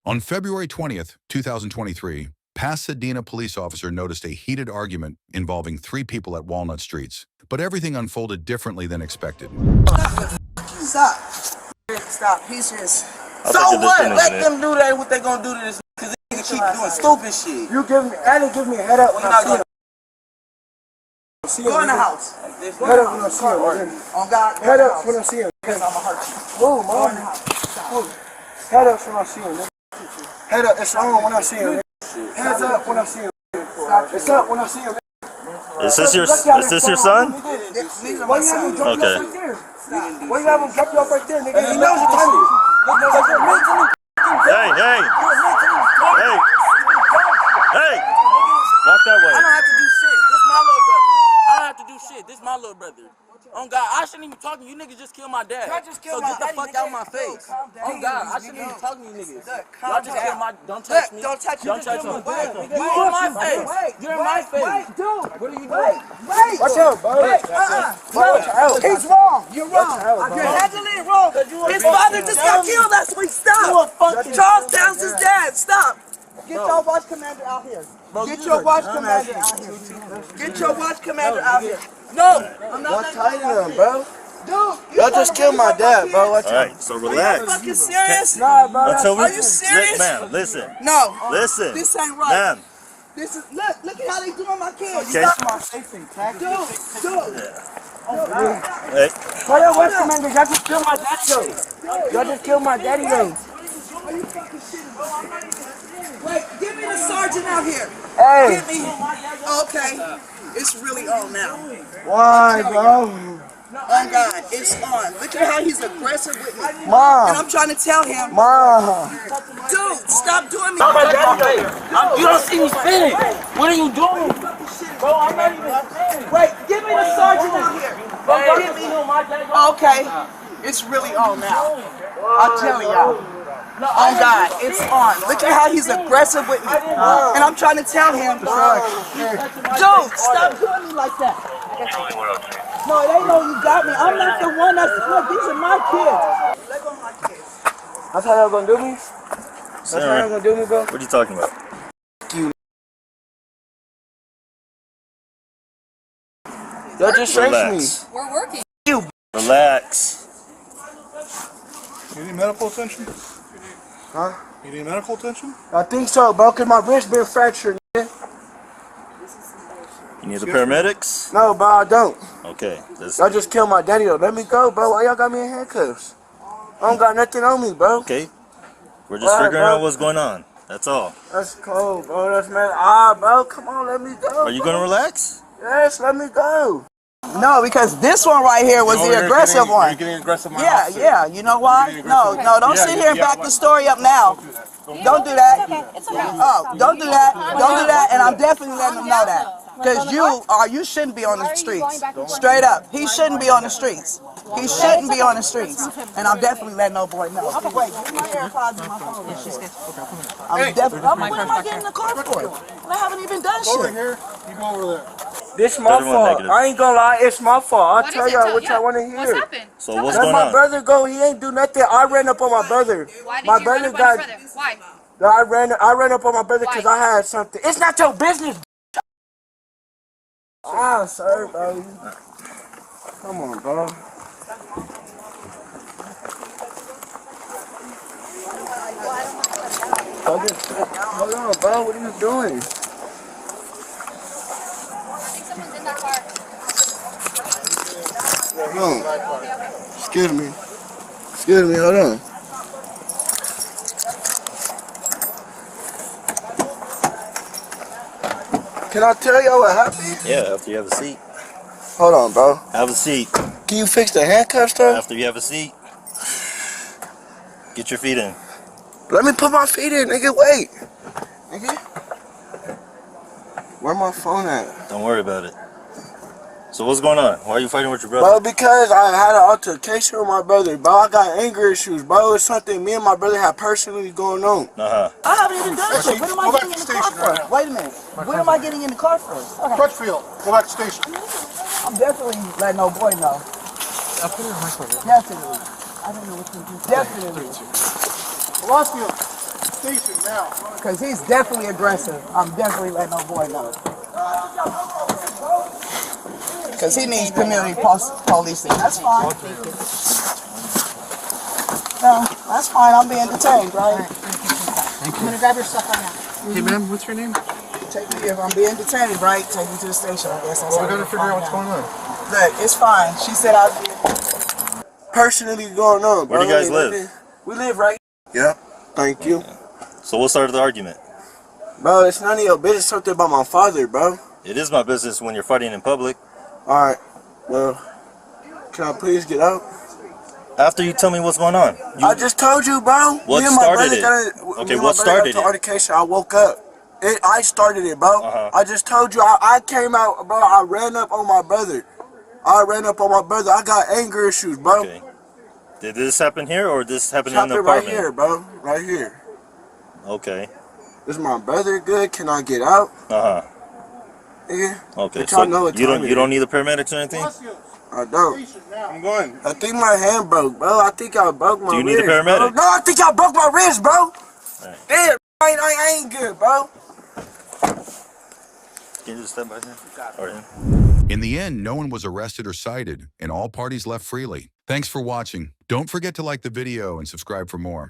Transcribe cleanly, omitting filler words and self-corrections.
On February 20th, 2023, Pasadena police officer noticed a heated argument involving 3 people at Walnut Streets, but everything unfolded differently than expected. Stop. Stop. He's just... So what? Let them do that, what they gonna do to this, because they keep doing stupid shit. You give me, Annie, give me a head up when I see him. Go in the house. Head up when I see him. On God. Head up when I see him. Because I'm gonna hurt you. Move, mom. Head up when I see him. Head up, it's on when I see him. Heads up when I see him. It's up when I see him. Is this your son? Why you have him drop you Okay. off right there? Why you have him drop you off right there, nigga? He knows what time it is. Hey, hey, hey, hey! Walk that way. I don't have to do shit. This my little brother. I don't have to do shit. This my little brother. Oh God, I shouldn't even talk to you. You niggas just killed my dad. So get the fuck out of my face. Oh God, I shouldn't even talk to you niggas. Y'all just killed my. Don't touch me. Don't touch me. Don't touch me. You in my face. You're in my face. Dude, what are you doing? wait. Watch out, bro. No, he's wrong. You're wrong. You're handling it wrong. His father just got killed last week. Stop. Charlestown's his dad. Stop. Get your watch commander out here. Get your watch commander out here. Get your watch commander out here. No, I'm not. What tight him, bro? Dude, Y'all just killed my dad, bro. All right, so relax. Are you fucking serious? Nah, bro. Are you serious? Ma'am, listen. No. Listen. This ain't right. Ma'am. This is look at how they doing my kids. Okay. My safety, Dude. Hey. Why y'all watch commander? Y'all just killed my daddy, though. Y'all just killed my daddy, though. Are you fucking shitting, bro? Wait, give me the sergeant out here. Hey. Give me. Okay. It's really on now. Why, bro? Oh God, it's on. Look at how he's aggressive with me. And Mom. I'm trying to tell him, Mom. dude, stop doing me. You don't see me spinning. What are you doing? Bro, I'm not even. Wait, give me the sergeant out here. Give me. Okay, it's really on now. I'll tell y'all. Oh God, it's on. Look at how he's aggressive with me. And I'm trying to tell him, dude, stop doing me like that. No, it ain't no you got me. I'm not the one that's, look, these are my kids. Let go of my kids. That's how y'all gonna do me? That's how y'all gonna do me, bro? What are you talking about? Y'all just stressed me. We're working. Relax. You need medical attention? Huh? You need medical attention? I think so, bro, cause my wrist been fractured, nigga. You need the paramedics? No, bro, I don't. Okay. Y'all just killed my daddy, though. Let me go, bro. Why y'all got me in handcuffs? I don't got nothing on me, bro. Okay. We're just figuring out what's going on. That's all. That's cold, bro. That's mad. Bro, come on, let me go. Are you going to relax? Yes, let me go. No, because this one right here was the aggressive one. You're getting aggressive. Yeah. You know why? No, don't sit here and back the story up now. Don't do that. Oh, don't do that. Don't do that. And I'm definitely letting them know that. Because you shouldn't be on the streets. Straight up. He shouldn't be on the streets. He shouldn't be on the streets. And I'm definitely letting no boy know. Wait, give me my AirPods and my phone. I'm definitely. What am I getting in the car for? I haven't even done Over shit. here, you go over there. This my fault. negative. I ain't gonna lie, it's my fault. I'll tell is it? y'all what Yeah. y'all want to hear. What's happened? So what's Let going my on? brother go. He ain't do nothing. I ran up on my brother. Why did My you brother run up on got. your brother? Why? I ran up on my brother because Why? I had something. It's not your business. Sir, bro. Come on, bro. Hold on, bro. What are you doing? I think someone's in that car. Hold on. Excuse me. Excuse me. Hold on. Can I tell y'all what happened? Yeah, after you have a seat. Hold on, bro. Have a seat. Can you fix the handcuffs, though? After you have a seat, get your feet in. Let me put my feet in, nigga. Wait. Nigga. Where my phone at? Don't worry about it. So what's going on? Why are you fighting with your brother? Bro, because I had an altercation with my brother, bro. I got anger issues, bro. It's something me and my brother have personally going on. I haven't even done shit. What am I getting in the car for? Wait a minute. What am I getting in the car for? Crutchfield, go back to station. I'm definitely letting no boy know. I'll put it in my car. Definitely. I don't know what to do. Definitely. Rossfield, Station now. Because he's definitely aggressive. I'm definitely letting old boy know. Because he needs community policing. That's fine. No, that's fine. I'm being detained, right? I'm gonna grab your stuff right now. Hey, ma'am, what's your name? Take me, if I'm being detained, right? Take me to the station, I guess. Well, we gotta figure out what's going on. Look, it's fine. She said I'd be Personally going on, bro. Where do you guys live? We live right Yeah. Thank you. So what started the argument? Bro, it's none of your business. Something about my father, bro. It is my business when you're fighting in public. Alright. Well, can I please get out? After you tell me what's going on. I just told you, bro. What Me and my started brother it? got a- Okay, me and what my brother got started into it? altercation. I woke up. I started it, bro. I just told you. I came out, bro. I ran up on my brother. I got anger issues, bro. Okay. Did this happen here or this happened It's in the happened right apartment? here, bro. Right here. Okay. Is my brother good? Can I get out? Uh-huh. Yeah. Okay. But y'all know So what you time don't it need the paramedics or anything? I don't. Station now. I'm going. I think my hand broke, bro. I think I broke my Do you wrist. need a paramedic? Bro. No, I think I broke my wrist, bro. Right. Damn, I ain't good, bro. Can you just step by here? Or him? In the end, no one was arrested or cited, and all parties left freely. Thanks for watching. Don't forget to like the video and subscribe for more.